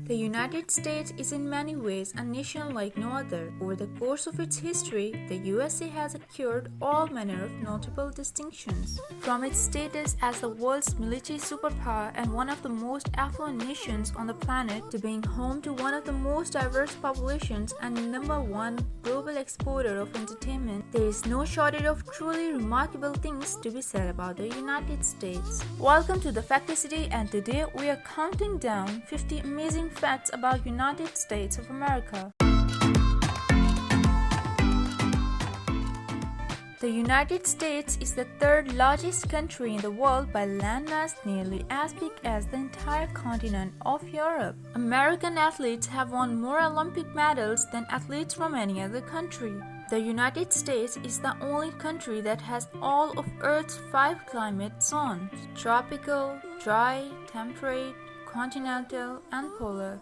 The United States is in many ways a nation like no other. Over the course of its history, the USA has acquired all manner of notable distinctions. From its status as the world's military superpower and one of the most affluent nations on the planet to being home to one of the most diverse populations and number one global exporter of entertainment, there is no shortage of truly remarkable things to be said about the United States. Welcome to the Facticity, and today we are counting down 50 amazing facts about United States of America. The United States is the third largest country in the world by landmass, nearly as big as the entire continent of Europe. American athletes have won more Olympic medals than athletes from any other country. The United States is the only country that has all of Earth's 5 climate zones: tropical, dry, temperate, continental, and polar.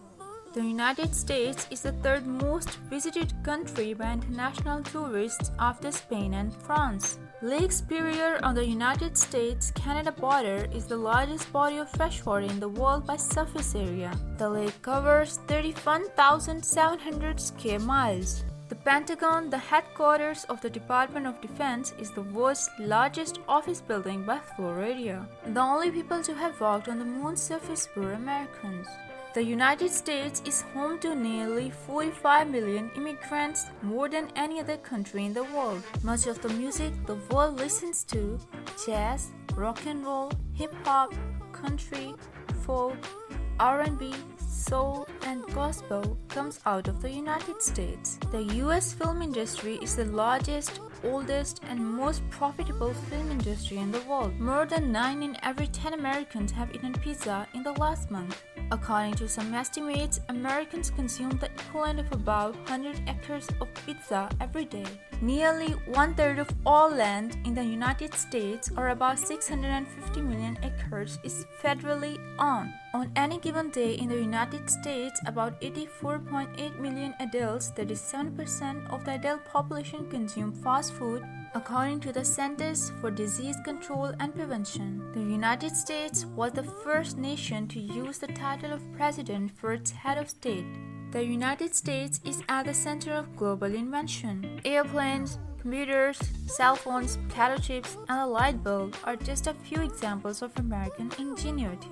The United States is the third most visited country by international tourists after Spain and France. Lake Superior on the United States-Canada border is the largest body of freshwater in the world by surface area. The lake covers 31,700 square miles. The Pentagon, the headquarters of the Department of Defense, is the world's largest office building by floor area. The only people to have walked on the moon's surface were Americans. The United States is home to nearly 45 million immigrants, more than any other country in the world. Much of the music the world listens to, jazz, rock and roll, hip-hop, country, folk, R&B, soul, and gospel comes out of the United States. The US film industry is the largest, oldest, and most profitable film industry in the world. More than 9 in every 10 Americans have eaten pizza in the last month. According to some estimates, Americans consume the equivalent of about 100 acres of pizza every day. Nearly one-third of all land in the United States, or about 650 million acres, is federally owned. On any given day in the United States, about 84.8 million adults, that is 7% of the adult population, consume fast food, according to the Centers for Disease Control and Prevention. The United States was the first nation to use the title of president for its head of state. The United States is at the center of global invention. Airplanes, computers, cell phones, potato chips, and a light bulb are just a few examples of American ingenuity.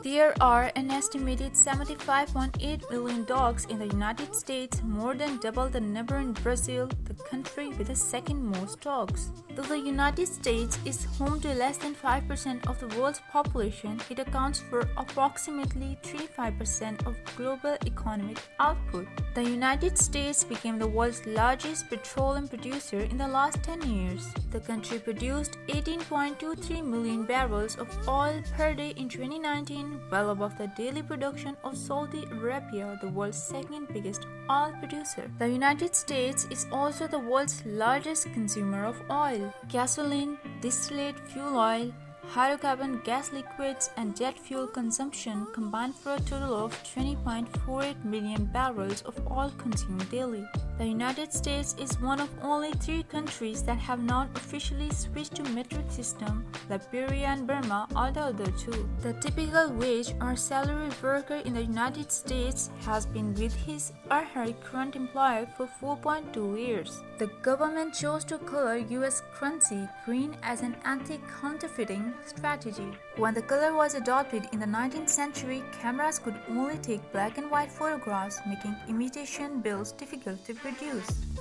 There are an estimated 75.8 million dogs in the United States, more than double the number in Brazil, the country with the second most dogs. Though the United States is home to less than 5% of the world's population, it accounts for approximately 35% of global economic output. The United States became the world's largest petroleum producer in the last 10 years. The country produced 18.23 million barrels of oil per day in 2019, well above the daily production of Saudi Arabia, the world's second biggest oil producer. The United States is also the world's largest consumer of oil. Gasoline, distillate fuel oil, hydrocarbon gas liquids, and jet fuel consumption combine for a total of 20.48 million barrels of oil consumed daily. The United States is one of only 3 countries that have not officially switched to metric system. Liberia and Burma are the other 2. The typical wage or salary worker in the United States has been with his or her current employer for 4.2 years. The government chose to color US currency green as an anti-counterfeiting strategy. When the color was adopted in the 19th century, cameras could only take black and white photographs, making imitation bills difficult to produce.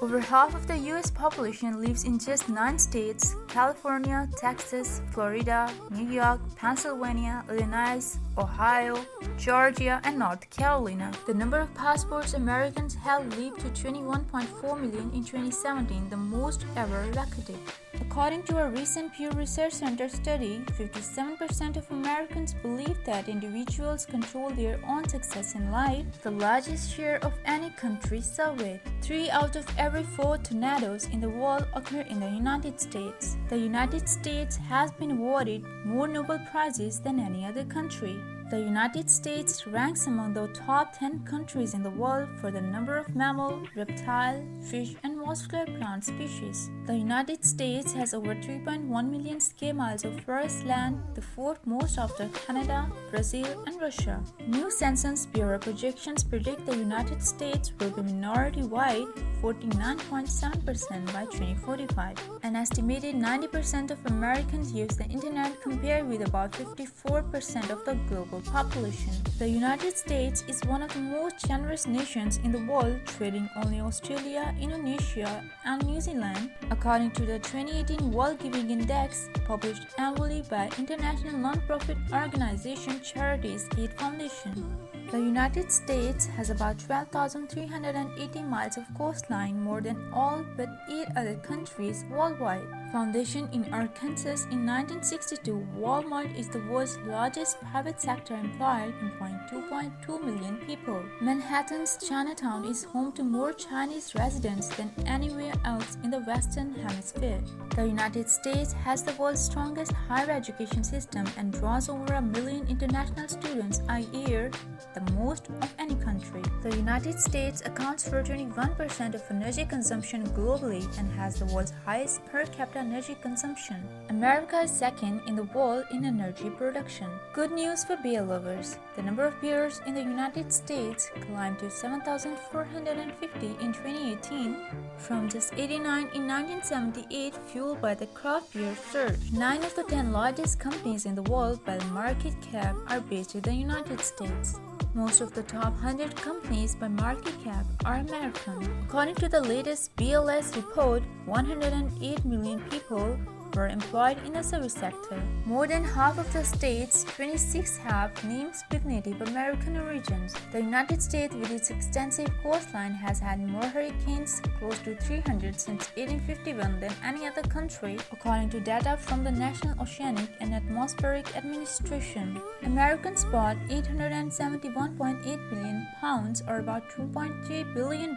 Over half of the US population lives in just 9 states: California, Texas, Florida, New York, Pennsylvania, Illinois, Ohio, Georgia, and North Carolina. The number of passports Americans held leaped to 21.4 million in 2017, the most ever recorded. According to a recent Pew Research Center study, 57% of Americans believe that individuals control their own success in life, the largest share of any country surveyed. 3 out of every 4 tornadoes in the world occur in the United States. The United States has been awarded more Nobel Prizes than any other country. The United States ranks among the top 10 countries in the world for the number of mammal, reptile, fish, and vascular plant species. The United States has over 3.1 million square miles of forest land, the fourth most after Canada, Brazil, and Russia. New Census Bureau projections predict the United States will be minority white, 49.7% by 2045. An estimated 90% of Americans use the internet compared with about 54% of the global population. The United States is one of the most generous nations in the world, trading only Australia, Indonesia, and New Zealand, according to the 2018 World Giving Index published annually by international non-profit organization Charities Aid Foundation. The United States has about 12,380 miles of coastline, more than all but 8 other countries worldwide. Founded in Arkansas in 1962, Walmart is the world's largest private sector employer, employing 2.2 million people. Manhattan's Chinatown is home to more Chinese residents than anywhere else in the Western Hemisphere. The United States has the world's strongest higher education system and draws over 1 million international students a year, the most of any country. The United States accounts for 21% of energy consumption globally and has the world's highest per capita energy consumption. America is second in the world in energy production. Good news for beer lovers. The number of beers in the United States climbed to 7,450 in 2018 from just 89 in 1978, fueled by the craft beer surge. 9 of the 10 largest companies in the world by market cap are based in the United States. Most of the top 100 companies by market cap are American. According to the latest BLS report, 108 million people were employed in the service sector. More than half of the states, 26, have names with Native American origins. The United States, with its extensive coastline, has had more hurricanes, close to 300 since 1851, than any other country, according to data from the National Oceanic and Atmospheric Administration. Americans bought 871.8 billion pounds, or about $2.3 billion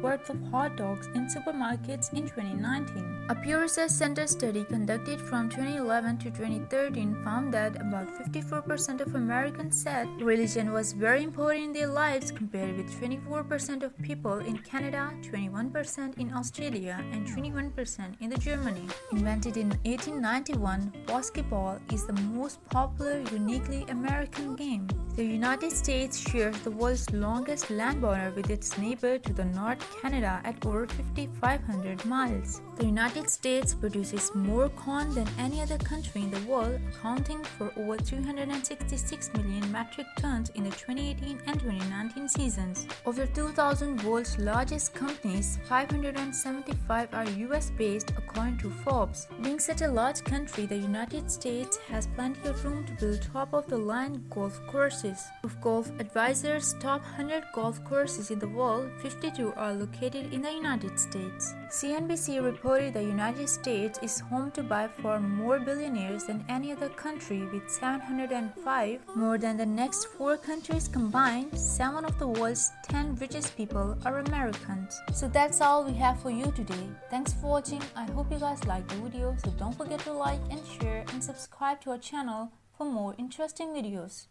worth of hot dogs in supermarkets in 2019. A Pew Research Center study conducted from 2011 to 2013 found that about 54% of Americans said religion was very important in their lives, compared with 24% of people in Canada, 21% in Australia, and 21% in Germany. Invented in 1891, basketball is the most popular, uniquely American game. The United States shares the world's longest land border with its neighbor to the north, Canada, at over 5,500 miles. The United States produces more corn than any other country in the world, accounting for over 366 million metric tons in the 2018 and 2019 seasons. Of the 2,000 world's largest companies, 575 are US-based, according to Forbes. Being such a large country, the United States has plenty of room to build top-of-the-line golf courses. Of Golf Advisor's top 100 golf courses in the world, 52 are located in the United States. CNBC reported the United States is home to by far more billionaires than any other country, with 705, more than the next 4 countries combined. 7 of the world's 10 richest people are Americans. So that's all we have for you today. Thanks for watching. I hope you guys liked the video, so don't forget to like and share and subscribe to our channel for more interesting videos.